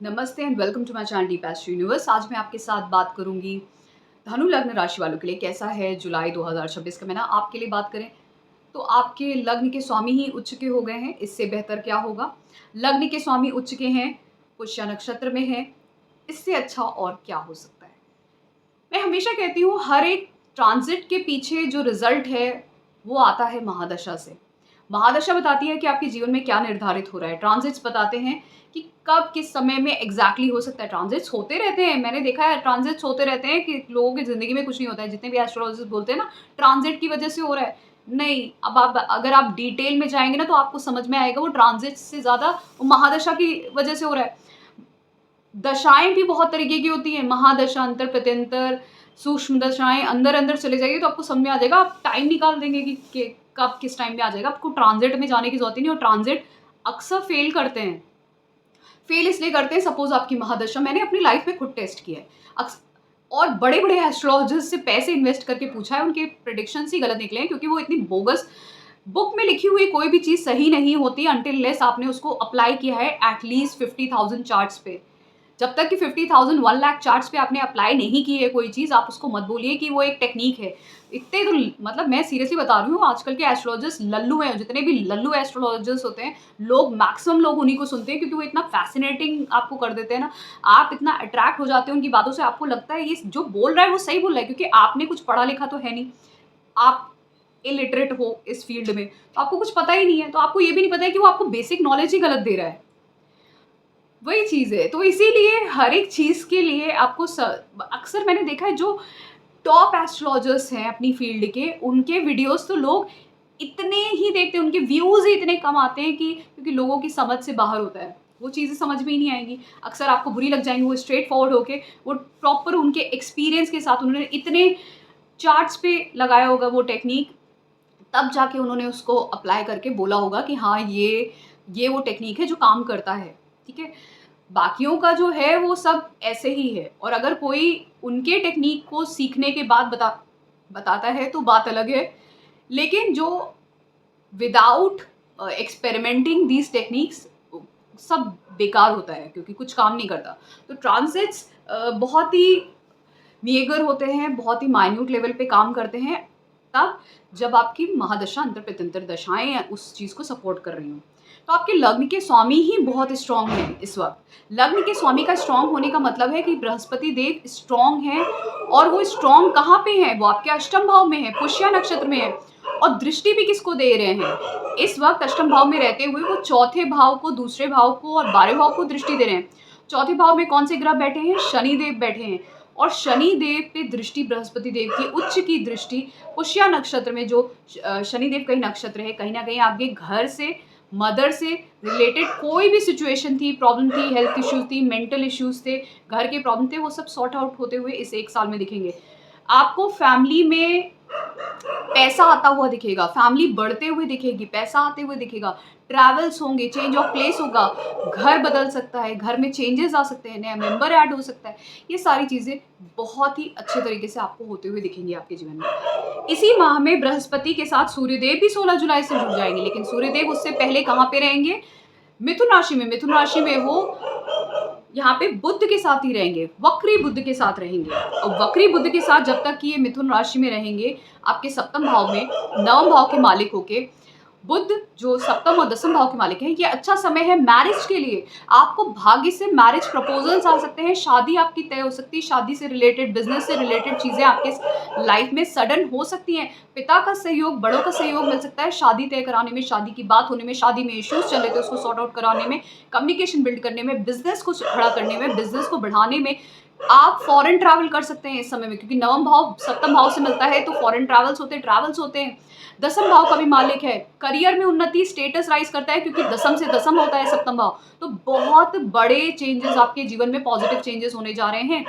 नमस्ते and welcome to my channel Deep Astro Universe. आज मैं आपके साथ बात करूंगी धनु लग्न राशि वालों के लिए कैसा है जुलाई 2026 का महीना। आपके लिए बात करें तो आपके लग्न के स्वामी ही उच्च के हो गए हैं, इससे बेहतर क्या होगा। लग्न के स्वामी उच्च के हैं, पुष्य नक्षत्र में है, इससे अच्छा और क्या हो सकता है। मैं हमेशा कहती हूँ हर एक ट्रांजिट के पीछे जो रिजल्ट है वो आता है महादशा से। महादशा बताती है कि आपके जीवन में क्या निर्धारित हो रहा है। ट्रांजिट्स बताते हैं कि कब किस समय में एग्जैक्टली हो सकता है। ट्रांजिट्स होते रहते हैं, मैंने देखा है ट्रांजिट्स होते रहते हैं कि लोगों की ज़िंदगी में कुछ नहीं होता है। जितने भी एस्ट्रोलॉजिस्ट बोलते हैं ना ट्रांजिट की वजह से हो रहा है, नहीं। अब आप अगर आप डिटेल में जाएंगे ना तो आपको समझ में आएगा वो ट्रांजिट से ज़्यादा वो महादशा की वजह से हो रहा है। दशाएं भी बहुत तरीके की होती हैं, महादशा, अंतर प्रत्यंतर, सूक्ष्म दशाएं, अंदर अंदर चले जाइए तो आपको समझ में आ जाएगा। आप टाइम निकाल देंगे कि कब किस टाइम में आ जाएगा। आपको ट्रांजिट में जाने की जरूरत नहीं। और ट्रांजिट अक्सर फेल करते हैं। फेल इसलिए करते हैं, सपोज आपकी महादशा, मैंने अपनी लाइफ में खुद टेस्ट किया है और बड़े बड़े एस्ट्रोलॉजर्स से पैसे इन्वेस्ट करके पूछा है, उनके प्रेडिक्शंस ही गलत निकले हैं क्योंकि वो इतनी बोगस। बुक में लिखी हुई कोई भी चीज़ सही नहीं होती अनटिल लेस आपने उसको अप्लाई किया है एटलीस्ट 50,000 चार्ट्स पे। जब तक कि 50,000 1 लाख चार्ट्स पे आपने अप्लाई नहीं की है कोई चीज़, आप उसको मत बोलिए कि वो एक टेक्निक है। इतने तो मतलब मैं सीरियसली बता रही हूँ, आजकल के एस्ट्रोलॉजर्स लल्लू हैं। जितने भी लल्लू एस्ट्रोलॉजर्स होते हैं, लोग मैक्सिमम लोग उन्हीं को सुनते हैं क्योंकि वो इतना फैसिनेटिंग आपको कर देते हैं ना। आप इतना अट्रैक्ट हो जाते हैं उनकी बातों से, आपको लगता है ये जो बोल रहा है वो सही बोल रहा है क्योंकि आपने कुछ पढ़ा लिखा तो है नहीं। आप इलिटरेट हो इस फील्ड में तो आपको कुछ पता ही नहीं है, तो आपको ये भी नहीं पता है कि वो आपको बेसिक नॉलेज ही गलत दे रहा है। वही चीज़ है। तो इसीलिए हर एक चीज़ के लिए आपको अक्सर मैंने देखा है जो टॉप एस्ट्रोलॉजर्स हैं अपनी फील्ड के, उनके वीडियोस तो लोग इतने ही देखते हैं, उनके व्यूज़ ही इतने कम आते हैं कि क्योंकि लोगों की समझ से बाहर होता है। वो चीज़ें समझ में ही नहीं आएंगी, अक्सर आपको बुरी लग जाएंगी। वो स्ट्रेट फॉरवर्ड होके वो प्रॉपर उनके एक्सपीरियंस के साथ उन्होंने इतने चार्ट्स पे लगाया होगा वो टेक्निक, तब जाके उन्होंने उसको अप्लाई करके बोला होगा कि हाँ ये वो टेक्निक है जो काम करता है। ठीक है, बाकियों का जो है वो सब ऐसे ही है। और अगर कोई उनके टेक्निक को सीखने के बाद बताता है तो बात अलग है, लेकिन जो विदाउट एक्सपेरिमेंटिंग दीज टेक्निक्स सब बेकार होता है क्योंकि कुछ काम नहीं करता। तो ट्रांजिट्स बहुत ही नियगर होते हैं, बहुत ही माइन्यूट लेवल पे काम करते हैं तब जब आपकी महादशा, अंतर प्रत्यंतर दशाएं उस चीज़ को सपोर्ट कर रही हों। तो आपके लग्न के स्वामी ही बहुत स्ट्रांग हैं इस वक्त। लग्न के स्वामी का स्ट्रांग होने का मतलब है कि बृहस्पति देव स्ट्रांग हैं। और वो स्ट्रांग कहाँ पे हैं? वो आपके अष्टम भाव में है, पुष्य नक्षत्र में है। और दृष्टि भी किसको दे रहे हैं इस वक्त? अष्टम भाव में रहते हुए वो चौथे भाव को, दूसरे भाव को और 12वें भाव को दृष्टि दे रहे हैं। चौथे भाव में कौन से ग्रह बैठे हैं? शनि देव बैठे हैं। और शनि देव पे दृष्टि, बृहस्पति देव की उच्च की दृष्टि पुष्य नक्षत्र में, जो शनि देव कहीं नक्षत्र है, कहीं ना कहीं आपके घर से, मदर से रिलेटेड कोई भी सिचुएशन थी, प्रॉब्लम थी, हेल्थ इश्यूज थी, मेंटल इश्यूज थे, घर के प्रॉब्लम थे, वो सब सॉर्ट आउट होते हुए इस एक साल में दिखेंगे। आपको फैमिली में पैसा आता हुआ दिखेगा, फैमिली बढ़ते हुए दिखेगी, पैसा आते हुए दिखेगा, ट्रैवल्स होंगे, चेंज ऑफ प्लेस होगा, घर बदल सकता है, घर में चेंजेस आ सकते हैं, नया मेंबर ऐड हो सकता है। ये सारी चीज़ें बहुत ही अच्छे तरीके से आपको होते हुए दिखेंगी आपके जीवन में। इसी माह में बृहस्पति के साथ सूर्यदेव भी 16 जुलाई से जुड़ जाएंगे, लेकिन सूर्यदेव उससे पहले कहाँ पे रहेंगे? मिथुन राशि में। मिथुन राशि में वो यहाँ पे बुध के साथ ही रहेंगे, वक्री बुध के साथ रहेंगे। और वक्री बुध के साथ जब तक कि ये मिथुन राशि में रहेंगे, आपके सप्तम भाव में, नवम भाव के मालिक होके बुध जो सप्तम और दसम भाव के मालिक हैं, ये अच्छा समय है मैरिज के लिए। आपको भाग्य से मैरिज प्रपोजल्स आ सकते हैं, शादी आपकी तय हो सकती है, शादी से रिलेटेड, बिजनेस से रिलेटेड चीज़ें आपके लाइफ में सडन हो सकती हैं। पिता का सहयोग, बड़ों का सहयोग मिल सकता है शादी तय कराने में, शादी की बात होने में, शादी में इश्यूज चल रहे थे उसको सॉर्ट आउट कराने में, कम्युनिकेशन बिल्ड करने में, बिजनेस को खड़ा करने में, बिजनेस को बढ़ाने में। आप फॉरेन ट्रैवल कर सकते हैं इस समय में क्योंकि नवम भाव सप्तम भाव से मिलता है तो फॉरेन ट्रैवल्स होते हैं। दसम भाव का भी मालिक है, करियर में उन्नति, स्टेटस राइज करता है क्योंकि दसम से दसम होता है सप्तम भाव। तो बहुत बड़े चेंजेस आपके जीवन में, पॉजिटिव चेंजेस होने जा रहे हैं।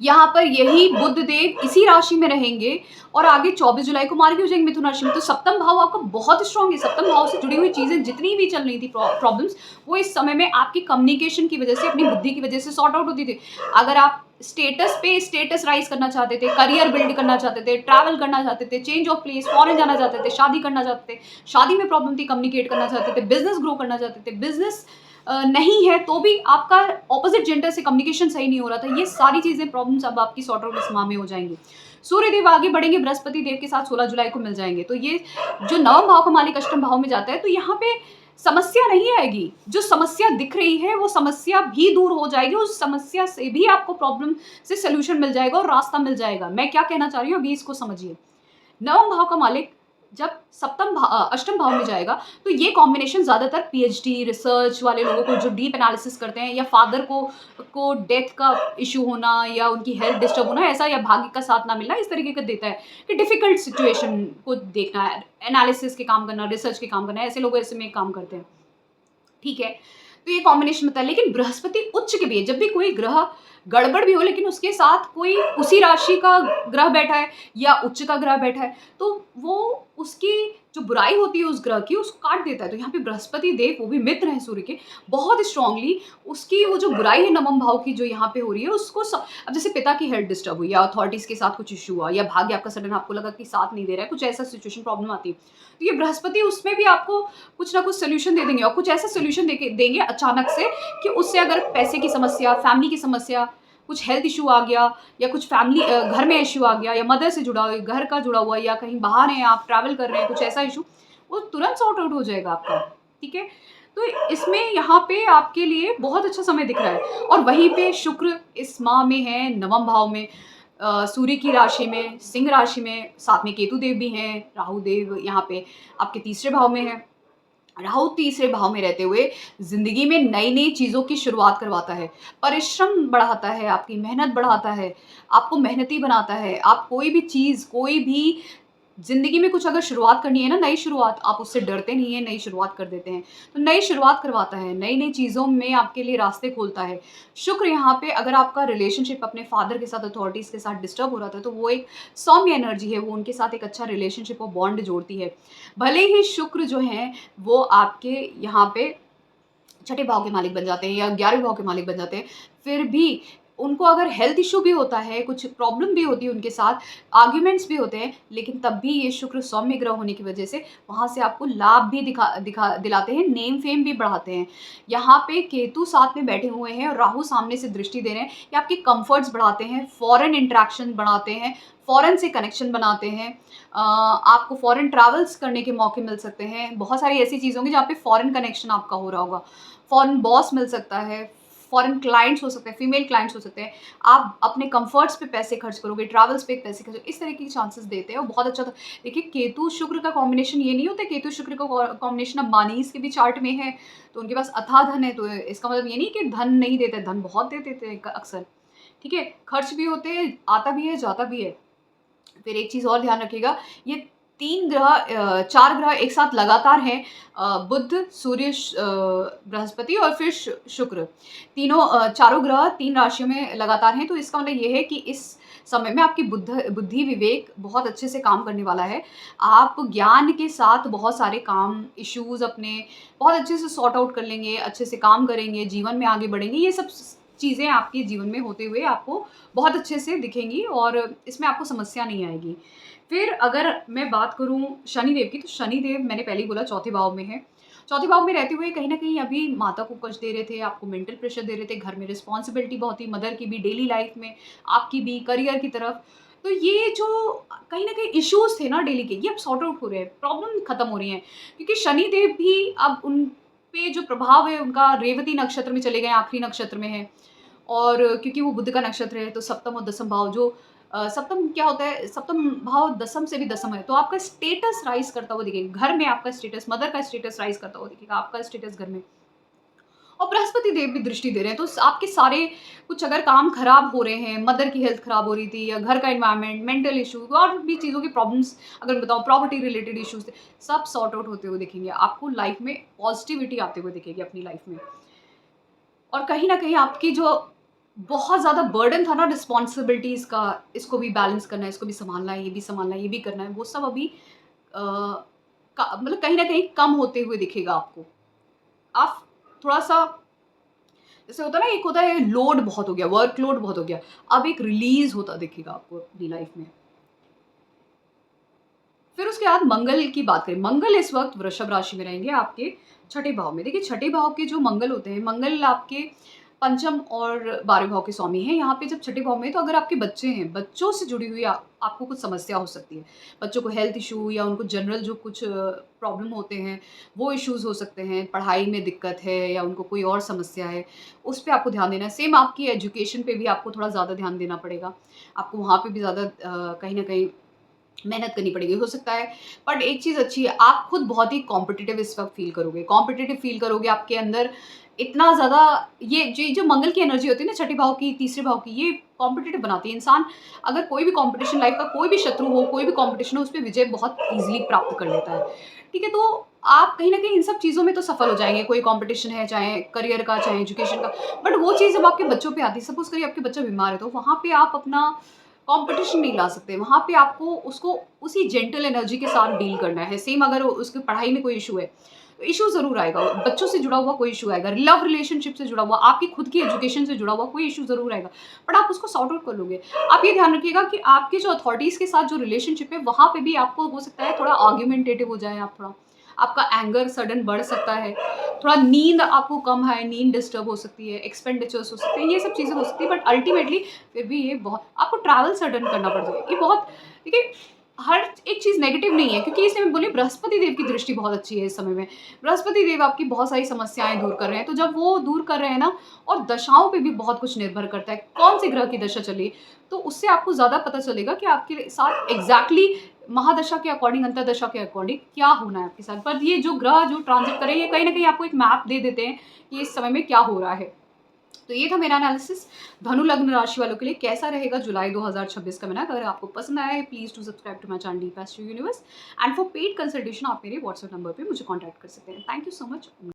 यहाँ पर यही बुध देव इसी राशि में रहेंगे और आगे 24 जुलाई को मार्गी हो जाएंगे मिथुन राशि में। तो सप्तम भाव आपका बहुत स्ट्रांग है। सप्तम भाव से जुड़ी हुई चीजें जितनी भी चल रही थी प्रॉब्लम्स, वो इस समय में आपकी कम्युनिकेशन की वजह से, अपनी बुद्धि की वजह से सॉर्ट आउट होती थी। अगर आप स्टेटस पे स्टेटस राइज करना चाहते थे, करियर बिल्ड करना चाहते थे, ट्रैवल करना चाहते थे, चेंज ऑफ प्लेस, फॉरेन जाना चाहते थे, शादी करना चाहते थे, शादी में प्रॉब्लम थी, कम्युनिकेट करना चाहते थे, बिजनेस ग्रो करना चाहते थे, बिजनेस नहीं है तो भी आपका ऑपोजिट जेंडर से कम्युनिकेशन सही नहीं हो रहा था, ये सारी चीज़ें प्रॉब्लम्स अब आपकी सॉर्ट आउट इस माह में हो जाएंगी। सूर्य देव आगे बढ़ेंगे, बृहस्पति देव के साथ 16 जुलाई को मिल जाएंगे। तो ये जो नवम भाव का मालिक अष्टम भाव में जाता है, तो यहाँ पे समस्या नहीं आएगी। जो समस्या दिख रही है वो समस्या भी दूर हो जाएगी, उस समस्या से भी आपको प्रॉब्लम से सोल्यूशन मिल जाएगा और रास्ता मिल जाएगा। मैं क्या कहना चाह रही हूँ अभी इसको समझिए। नवम भाव का मालिक जब अष्टम भाव में जाएगा, तो ये कॉम्बिनेशन ज़्यादातर पीएचडी रिसर्च वाले लोगों को जो डीप एनालिसिस करते हैं, या फादर को डेथ का इशू होना या उनकी हेल्थ डिस्टर्ब होना ऐसा, या भाग्य का साथ ना मिलना, इस तरीके का देता है कि डिफिकल्ट सिचुएशन को देखना है, एनालिसिस के काम करना, रिसर्च के काम करना है, ऐसे लोग ऐसे में काम करते हैं। ठीक है, तो ये कॉम्बिनेशन होता है। लेकिन बृहस्पति उच्च के भी है, जब भी कोई ग्रह गड़बड़ भी हो लेकिन उसके साथ कोई उसी राशि का ग्रह बैठा है या उच्च का ग्रह बैठा है, तो वो उसकी जो बुराई होती है उस ग्रह की, उसको काट देता है। तो यहाँ पे बृहस्पति देव, वो भी मित्र हैं सूर्य के, बहुत स्ट्रांगली उसकी वो जो बुराई है नवम भाव की जो यहाँ पे हो रही है उसको अब जैसे पिता की हेल्थ डिस्टर्ब हुई या अथॉरिटीज के साथ कुछ इशू हुआ या भाग्य आपका सडन आपको लगा कि साथ नहीं दे रहा है, कुछ ऐसा सिचुएशन प्रॉब्लम आती है, तो ये बृहस्पति उसमें भी आपको कुछ ना कुछ सोल्यूशन दे देंगे, और कुछ ऐसा सोल्यूशन देंगे अचानक से कि उससे अगर पैसे की समस्या, फैमिली की समस्या, कुछ हेल्थ इशू आ गया, या कुछ फैमिली घर में इशू आ गया, या मदर से जुड़ा हुआ, घर का जुड़ा हुआ, या कहीं बाहर हैं आप ट्रैवल कर रहे हैं, कुछ ऐसा इशू, वो तुरंत सॉर्ट आउट हो जाएगा आपका। ठीक है, तो इसमें यहाँ पे आपके लिए बहुत अच्छा समय दिख रहा है। और वहीं पे शुक्र इस माह में है नवम भाव में, सूर्य की राशि में, सिंह राशि में, साथ में केतु देव भी हैं, राहु देव यहाँ पे आपके तीसरे भाव में है। राहु तीसरे भाव में रहते हुए जिंदगी में नई नई चीज़ों की शुरुआत करवाता है, परिश्रम बढ़ाता है, आपकी मेहनत बढ़ाता है, आपको मेहनती बनाता है। आप कोई भी चीज़, कोई भी जिंदगी में कुछ अगर शुरुआत करनी है ना, नई शुरुआत, आप उससे डरते नहीं है, नई शुरुआत कर देते हैं। तो नई शुरुआत करवाता है, नई नई चीज़ों में आपके लिए रास्ते खोलता है। शुक्र यहाँ पे अगर आपका रिलेशनशिप अपने फादर के साथ, अथॉरिटीज़ के साथ डिस्टर्ब हो रहा था, तो वो एक सौम्य एनर्जी है, वो उनके साथ एक अच्छा रिलेशनशिप और बॉन्ड जोड़ती है। भले ही शुक्र जो है वो आपके यहाँ पे छठे भाव के मालिक बन जाते हैं या 11वें भाव के मालिक बन जाते हैं, फिर भी उनको अगर हेल्थ इशू भी होता है, कुछ प्रॉब्लम भी होती है उनके साथ, आर्ग्यूमेंट्स भी होते हैं, लेकिन तब भी ये शुक्र सौम्य ग्रह होने की वजह से वहाँ से आपको लाभ भी दिलाते हैं, नेम फेम भी बढ़ाते हैं। यहाँ पे केतु साथ में बैठे हुए हैं और राहु सामने से दृष्टि दे रहे हैं, ये आपके कंफर्ट्स बढ़ाते हैं, फॉरेन इंट्रैक्शन बढ़ाते हैं, फॉरेन से कनेक्शन बनाते हैं। आपको फॉरेन ट्रैवल्स करने के मौके मिल सकते हैं। बहुत सारी ऐसी चीज़ होंगी जहाँ पे फॉरेन कनेक्शन आपका हो रहा होगा, फॉरेन बॉस मिल सकता है, फॉरेन क्लाइंट्स हो सकते हैं, फीमेल क्लाइंट्स हो सकते हैं। आप अपने कंफर्ट्स पे पैसे खर्च करोगे, ट्रैवल्स पे पैसे खर्च, इस तरह की चांसेस देते हैं और बहुत अच्छा। देखिए केतु शुक्र का कॉम्बिनेशन ये नहीं होता, केतु शुक्र का कॉम्बिनेशन अब मानीस के भी चार्ट में है तो उनके पास अथाह धन है, तो इसका मतलब ये नहीं कि धन नहीं देते, धन बहुत देते थे अक्सर। ठीक है, खर्च भी होते हैं, आता भी है, जाता भी है। फिर एक चीज़ और ध्यान रखिएगा, ये 3 ग्रह 4 ग्रह एक साथ लगातार हैं, बुध, सूर्य, बृहस्पति और फिर शुक्र, तीनों चारों ग्रह 3 राशियों में लगातार हैं। तो इसका मतलब ये है कि इस समय में आपकी बुद्धि विवेक बहुत अच्छे से काम करने वाला है। आप ज्ञान के साथ बहुत सारे काम, इश्यूज़ अपने बहुत अच्छे से सॉर्ट आउट कर लेंगे, अच्छे से काम करेंगे, जीवन में आगे बढ़ेंगे। ये सब चीज़ें आपके जीवन में होते हुए आपको बहुत अच्छे से दिखेंगी और इसमें आपको समस्या नहीं आएगी। फिर अगर मैं बात करूँ शनिदेव की, तो शनिदेव मैंने पहले ही बोला चौथे भाव में है। चौथे भाव में रहते हुए कहीं न कहीं अभी माता को कष्ट दे रहे थे, आपको मेंटल प्रेशर दे रहे थे, घर में रिस्पॉन्सिबिलिटी बहुत थी, मदर की भी, डेली लाइफ़ में, आपकी भी, करियर की तरफ। तो ये जो कहीं न कहीं इश्यूज़ थे ना डेली के, ये अब सॉर्ट आउट हो रहे हैं, प्रॉब्लम खत्म हो रही हैं। क्योंकि शनिदेव भी अब उन पे जो प्रभाव है उनका रेवती नक्षत्र में चले गए, आखिरी नक्षत्र में है। और क्योंकि वो बुध का नक्षत्र है तो सप्तम और दसम भाव जो सप्तम क्या होता है, सप्तम भाव दसम से भी दसम है, तो आपका स्टेटस राइज करता हुआ दिखेगा घर में, आपका स्टेटस, मदर का स्टेटस राइज करता हुआ दिखेगा, आपका स्टेटस घर में। और बृहस्पति देव भी दृष्टि दे रहे हैं, तो आपके सारे कुछ अगर काम खराब हो रहे हैं, मदर की हेल्थ खराब हो रही थी या घर का एनवायरनमेंट, मेंटल इशू और भी चीज़ों की प्रॉब्लम्स, अगर बताऊँ प्रॉपर्टी रिलेटेड इश्यूज थे, सब सॉर्ट आउट होते हुए दिखेंगे, आपको लाइफ में पॉजिटिविटी आते हुए दिखेगी अपनी लाइफ में। और कहीं न कहीं आपकी जो बहुत ज़्यादा बर्डन था ना रिस्पॉन्सिबिलिटीज़ का, इसको भी बैलेंस करना है, इसको भी सँभालना है, ये भी सँभालना है, ये भी करना है, वो सब अभी मतलब कहीं न कहीं कम होते हुए दिखेगा आपको। आप थोड़ा-सा, जैसे होता है ना, एक होता है लोड बहुत हो गया, वर्कलोड बहुत हो गया, अब एक रिलीज़ होता दिखेगा आपको अपनी लाइफ़ में। फिर उसके बाद मंगल की बात करें, मंगल इस वक्त वृषभ राशि में रहेंगे आपके छठे भाव में। देखिए छठे भाव के जो मंगल होते हैं, मंगल आपके पंचम और 12वें भाव के स्वामी हैं। यहाँ पे जब छठे भाव में, तो अगर आपके बच्चे हैं, बच्चों से जुड़ी हुई आपको कुछ समस्या हो सकती है। बच्चों को हेल्थ इशू या उनको जनरल जो कुछ प्रॉब्लम होते हैं, वो इश्यूज़ हो सकते हैं। पढ़ाई में दिक्कत है या उनको कोई और समस्या है, उस पे आपको ध्यान देना है। सेम आपकी एजुकेशन पे भी आपको थोड़ा ज़्यादा ध्यान देना पड़ेगा। आपको वहाँ पे भी ज़्यादा कहीं न कहीं मेहनत करनी पड़ेगी, हो सकता है। बट एक चीज़ अच्छी है, आप खुद बहुत ही कॉम्पिटिटिव इस वक़्त फ़ील करोगे, कॉम्पिटिटिव फ़ील करोगे। आपके अंदर इतना ज़्यादा ये जो मंगल की एनर्जी होती है ना, छठे भाव की, तीसरे भाव की, ये कॉम्पिटिटिव बनाती है। इंसान अगर कोई भी कॉम्पिटिशन, लाइफ़ का कोई भी शत्रु हो, कोई भी कॉम्पिटिशन हो, उसपे विजय बहुत ईज़िली प्राप्त कर लेता है। ठीक है? तो आप कहीं न कहीं इन सब चीज़ों में तो सफल हो जाएँगे, कोई कॉम्पिटिशन है, चाहे करियर का, चाहे एजुकेशन का। बट वो चीज़ जब आपके बच्चों पे आती है, सपोज़ करिए आपके बच्चा बीमार है, तो वहाँ पे आप अपना कॉम्पिटिशन नहीं ला सकते। वहाँ पे आपको उसको उसी जेंटल एनर्जी के साथ डील करना है। सेम अगर उसकी पढ़ाई में कोई इश्यू है, तो इश्यू ज़रूर आएगा। बच्चों से जुड़ा हुआ कोई इश्यू आएगा, लव रिलेशनशिप से जुड़ा हुआ, आपकी खुद की एजुकेशन से जुड़ा हुआ कोई इश्यू ज़रूर आएगा, बट आप उसको सॉर्ट आउट कर लोगे। आप ये ध्यान रखिएगा कि आपके जो अथॉरिटीज़ के साथ जो रिलेशनशिप है, वहाँ पे भी आपको हो सकता है थोड़ा आर्ग्यूमेंटेटिव हो जाएँ आप थोड़ा। आपका एंगर सडन बढ़ सकता है, थोड़ा नींद आपको कम है, नींद डिस्टर्ब हो सकती है, एक्सपेंडिचर्स हो सकते हैं, ये सब चीज़ें हो सकती है। बट अल्टीमेटली फिर भी ये बहुत आपको ट्रैवल सडन करना पड़ जाएगा। ये बहुत, देखिए हर एक चीज़ नेगेटिव नहीं है, क्योंकि इसमें बोलिए बृहस्पति देव की दृष्टि बहुत अच्छी है इस समय में। बृहस्पति देव आपकी बहुत सारी समस्याएँ दूर कर रहे हैं, तो जब वो दूर कर रहे हैं ना, और दशाओं पे भी बहुत कुछ निर्भर करता है, कौन-से ग्रह की दशा चली, तो उससे आपको ज़्यादा पता चलेगा कि आपके साथ एग्ज़ैक्टली महादशा के अकॉर्डिंग, अंतर्दशा के अकॉर्डिंग क्या होना है आपके साथ। पर ये जो ग्रह जो ट्रांज़िट कर रहे हैं, ये कहीं न कहीं आपको एक मैप दे देते हैं कि इस समय में क्या हो रहा है। तो ये था मेरा एनालिसिस धनु लग्न राशि वालों के लिए कैसा रहेगा जुलाई 2026 का महीना। अगर आपको पसंद आया है, please to subscribe to my channel Deep Astro Universe, and for paid consultation आप मेरे व्हाट्सएप नंबर पे मुझे कॉन्टैक्ट कर सकते हैं। Thank you so much.